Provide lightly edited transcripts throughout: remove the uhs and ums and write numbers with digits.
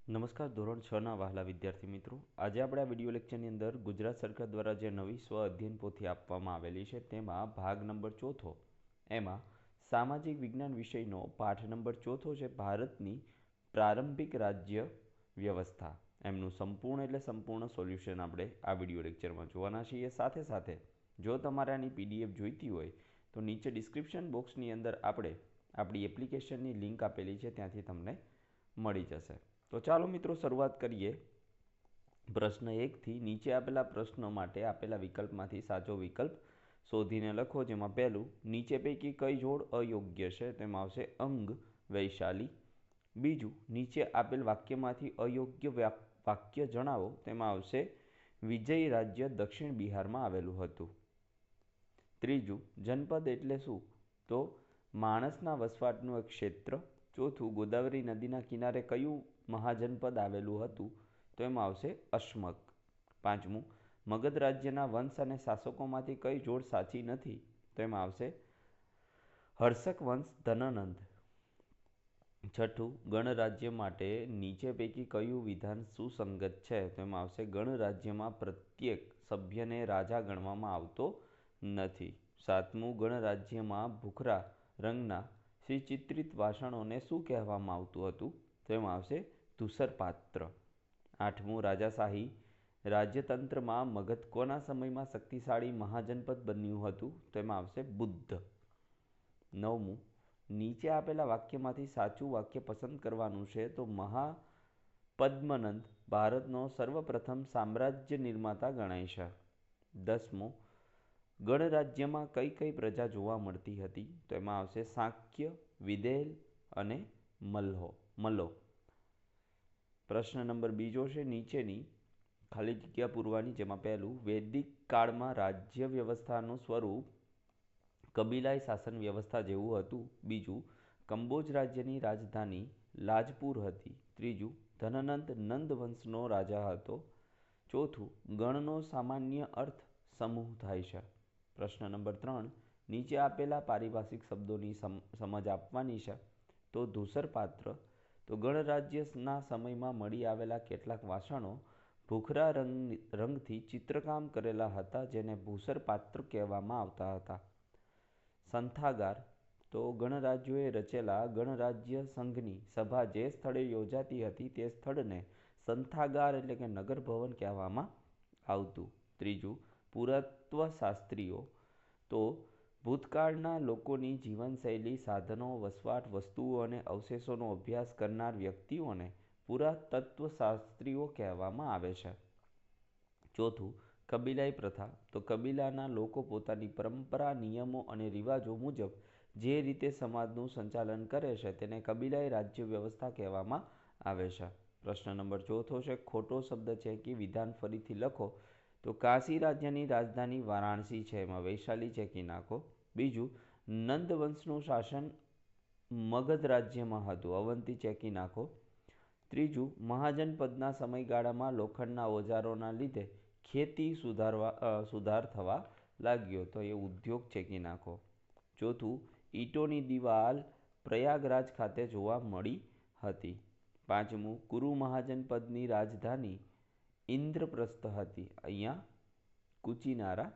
નમસ્કાર ધોરણ 6ના વહાલા વિદ્યાર્થી મિત્રો, આજે આપણે આ વિડીયો લેક્ચરની અંદર ગુજરાત સરકાર દ્વારા જે નવી સ્વ અધ્યયન પોથી આપવામાં આવેલી છે તેમાં ભાગ નંબર 4 એમાં સામાજિક વિજ્ઞાન વિષયનો પાઠ નંબર 4 છે ભારતની પ્રારંભિક રાજ્ય વ્યવસ્થા એમનું સંપૂર્ણ સોલ્યુશન આપણે આ વિડીયો લેક્ચરમાં જોવાના છીએ। સાથે સાથે જો તમારે આની પીડીએફ જોઈતી હોય તો નીચે ડિસ્ક્રિપ્શન બોક્સની અંદર આપણે આપણી એપ્લિકેશનની લિંક આપેલી છે, ત્યાંથી તમને મળી જશે। તો ચાલો મિત્રો શરૂઆત કરીએ પ્રશ્ન 1 થી। નીચે આપેલા પ્રશ્નો માટે આપેલા વિકલ્પમાંથી સાચો વિકલ્પ શોધીને લખો, જેમાં પહેલું નીચે પૈકી કઈ જોડ અયોગ્ય છે, તેમાં આવશે અંગ વૈશાલી। બીજું નીચે આપેલ વાક્યમાંથી અયોગ્ય વાક્ય જણાવો, તેમાં આવશે વિજય રાજ્ય દક્ષિણ બિહારમાં આવેલું હતું। ત્રીજું જનપદ એટલે શું, તો માણસના વસવાટનું એક ક્ષેત્ર। ચોથું ગોદાવરી નદીના કિનારે કયું મહાજનપદ આવેલું હતું, તો એમાં આવશે અશ્મક। પાંચમું મગધ રાજ્યના વંશ અને શાસકોમાંથી કઈ જોડ સાચી નથી, તો એમાં આવશે હર્ષક વંશ ધનનંદ। છઠ્ઠું ગણરાજ્ય માટે નીચે પૈકી કયું વિધાન સુસંગત છે, તો એમાં આવશે ગણરાજ્યમાં પ્રત્યેક સભ્યને રાજા ગણવામાં આવતો નથી। સાતમું ગણરાજ્યમાં ભૂખરા રંગના શ્રીચિત્રિત વાસણોને શું કહેવામાં આવતું હતું, તો એમાં આવશે ધૂસરપાત્ર। આઠમું રાજાશાહી રાજ્યતંત્રમાં મગધ કોના સમયમાં શક્તિશાળી મહાજનપદ બન્યું હતું, તો એમાં આવશે બુદ્ધ। નવમું નીચે આપેલા વાક્યમાંથી સાચું વાક્ય પસંદ કરવાનું છે, તો મહાપદ્મનંદ ભારતનો સર્વપ્રથમ સામ્રાજ્ય નિર્માતા ગણાય છે। દસમું ગણરાજ્યમાં કઈ કઈ પ્રજા જોવા મળતી હતી, તો એમાં આવશે શાક્ય, વિદેલ અને મલ્લો। પ્રશ્ન નંબર 2 છે નીચેની ખાલી જગ્યા પૂરવાની, જેમાં પહેલું વૈદિક કાળમાં રાજ્ય વ્યવસ્થાનું સ્વરૂપ કબીલાઈ શાસન વ્યવસ્થા જેવું હતું। બીજું કંબોજ રાજ્યની રાજધાની લાજપુર હતી। ત્રીજું ધનનંદ નંદ વંશનો રાજા હતો। ચોથું ગણનો સામાન્ય અર્થ સમૂહ થાય છે। પ્રશ્ન નંબર 3 નીચે આપેલા પારિભાષિક શબ્દોની સમજ આપવાની છે, તો ધૂસરપાત્ર તો ગણરાજ્યના સમયમાં મળી આવેલા કેટલાક વાસણો ભૂખરા રંગથી ચિત્રકામ કરેલા હતા, જેને ભૂસરપાત્ર કહેવામાં આવતા હતા। સંથાગાર તો ગણરાજ્યોએ રચેલા ગણરાજ્ય સંઘની સભા જે સ્થળે યોજાતી હતી તે સ્થળને સંથાગાર એટલે કે નગર ભવન કહેવામાં આવતું। ત્રીજું પુરાતત્વશાસ્ત્રીઓ તો ભૂતકાળના લોકોની જીવનશૈલી, સાધનો, વસવાટ, વસ્તુઓ અને અવશેષોનો અભ્યાસ કરનાર વ્યક્તિઓને પુરાતત્વશાસ્ત્રીઓ કહેવામાં આવે છે। ચોથું કબીલાઈ પ્રથા તો કબીલાના લોકો પોતાની પરંપરા, નિયમો અને રિવાજો મુજબ જે રીતે સમાજનું સંચાલન કરે છે તેને કબીલાઈ રાજ્ય વ્યવસ્થા કહેવામાં આવે છે। પ્રશ્ન નંબર 4 છે ખોટો શબ્દ છે કે વિધાન ફરીથી લખો, તો કાશી રાજ્યની રાજધાની વારાણસી છે, એમાં વૈશાલી ચેકી નાખો। બીજું નંદ વંશનું શાસન મગધ રાજ્યમાં હતું, અવંતી ચેકી નાખો। ત્રીજું મહાજનપદના સમયગાળામાં લોખંડના ઓજારોના લીધે ખેતી સુધાર થવા લાગ્યો, તો એ ઉદ્યોગ ચેકી નાખો। ચોથું ઈંટોની દિવાલ પ્રયાગરાજ ખાતે જોવા મળી હતી। પાંચમું કુરુ મહાજનપદની રાજધાની ઇન્દ્રપ્રસ્થ હતી, અહીંયા કુચીનારા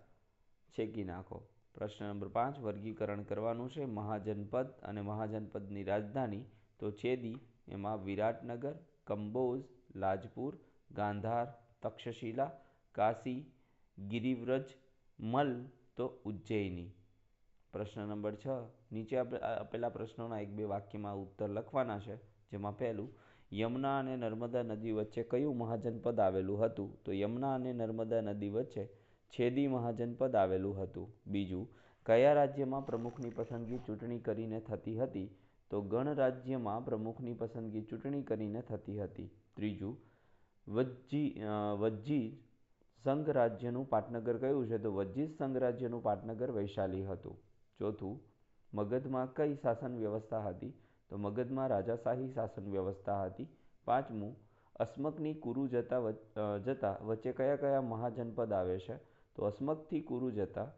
ચેકી નાખો। પ્રશ્ન નંબર 5 વર્ગીકરણ કરવાનું છે મહાજનપદ અને મહાજનપદની રાજધાની, તો છેદી એમાં વિરાટનગર, કંબોજ, લાજપુર, ગાંધાર, તક્ષશિલા, કાશી, ગિરિવ્રજ, મલ તો ઉજ્જૈની। પ્રશ્ન નંબર 6 નીચે આપેલા પ્રશ્નોના 1-2 વાક્યમાં ઉત્તર લખવાના છે, જેમાં પહેલું યમુના અને નર્મદા નદી વચ્ચે કયું મહાજનપદ આવેલું હતું, તો યમુના અને નર્મદા નદી વચ્ચે છેદી મહાજનપદ આવેલું હતું। બીજું કયા રાજ્યમાં પ્રમુખની પસંદગી ચૂંટણી કરીને થતી હતી, તો ગણરાજ્યમાં પ્રમુખની પસંદગી ચૂંટણી કરીને થતી હતી। ત્રીજું વજ્જી સંઘ રાજ્યનું પાટનગર કયું છે, તો વજ્જી સંઘ રાજ્યનું પાટનગર વૈશાલી હતું। ચોથું મગધમાં કઈ શાસન વ્યવસ્થા હતી, તો મગધમાં રાજાશાહી શાસન વ્યવસ્થા હતી। પાંચમું અસ્મકની કુરુ જતા વચ્ચે કયા કયા મહાજનપદ આવે છે, તો અસ્મકથી કુરુ જતા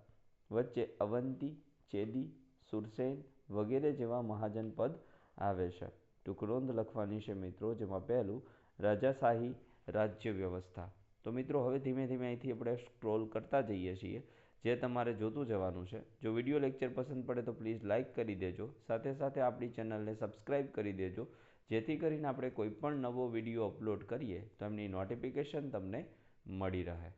વચ્ચે અવંતી, ચેદી, સુરસેન વગેરે જેવા મહાજનપદ આવે છે। ટૂંક નોંધ લખવાની છે મિત્રો, જેમાં પહેલું રાજાશાહી રાજ્ય વ્યવસ્થા. તો મિત્રો હવે ધીમે ધીમે અહીંથી આપણે સ્ક્રોલ કરતા જઈએ છીએ, જે તમારે જોતું જવાનું છે. જો વિડીયો લેક્ચર પસંદ પડે તો પ્લીઝ લાઇક કરી દેજો, સાથે સાથે આપણી ચેનલને સબસ્ક્રાઈબ કરી દેજો, જેથી કરીને આપણે કોઈ પણ નવો વિડીયો અપલોડ કરીએ તો એમની નોટિફિકેશન તમને મળી રહે.